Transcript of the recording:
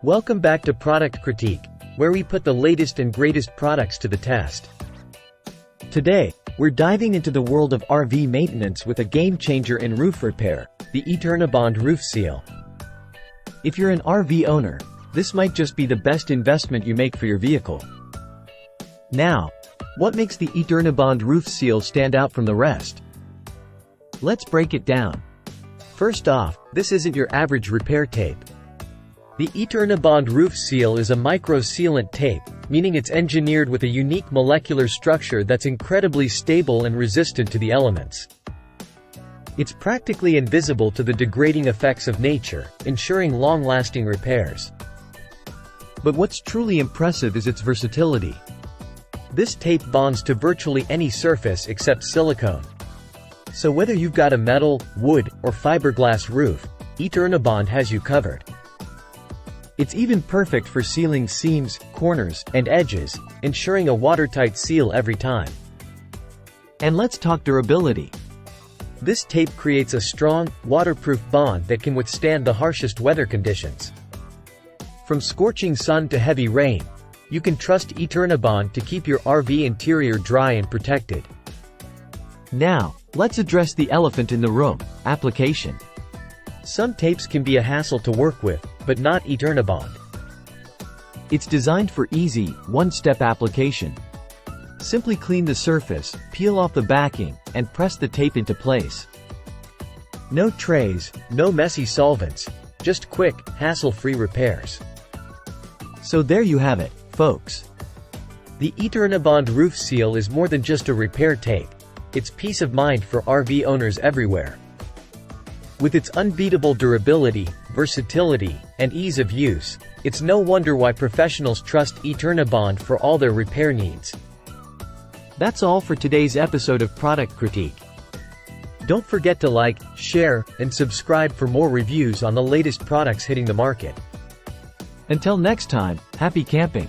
Welcome back to Product Critique, where we put the latest and greatest products to the test. Today, we're diving into the world of RV maintenance with a game-changer in roof repair, the Eternabond RoofSeal. If you're an RV owner, this might just be the best investment you make for your vehicle. Now, what makes the Eternabond RoofSeal stand out from the rest? Let's break it down. First off, this isn't your average repair tape. The Eternabond RoofSeal is a micro-sealant tape, meaning it's engineered with a unique molecular structure that's incredibly stable and resistant to the elements. It's practically invisible to the degrading effects of nature, ensuring long-lasting repairs. But what's truly impressive is its versatility. This tape bonds to virtually any surface except silicone. So whether you've got a metal, wood, or fiberglass roof, Eternabond has you covered. It's even perfect for sealing seams, corners, and edges, ensuring a watertight seal every time. And let's talk durability. This tape creates a strong, waterproof bond that can withstand the harshest weather conditions. From scorching sun to heavy rain, you can trust Eternabond to keep your RV interior dry and protected. Now, let's address the elephant in the room: application. Some tapes can be a hassle to work with, but not Eternabond. It's designed for easy, one-step application. Simply clean the surface, peel off the backing, and press the tape into place. No trays, no messy solvents, just quick, hassle-free repairs. So there you have it, folks. The Eternabond RoofSeal is more than just a repair tape. It's peace of mind for RV owners everywhere. With its unbeatable durability, versatility, and ease of use, it's no wonder why professionals trust Eternabond for all their repair needs. That's all for today's episode of Product Critique. Don't forget to like, share, and subscribe for more reviews on the latest products hitting the market. Until next time, happy camping!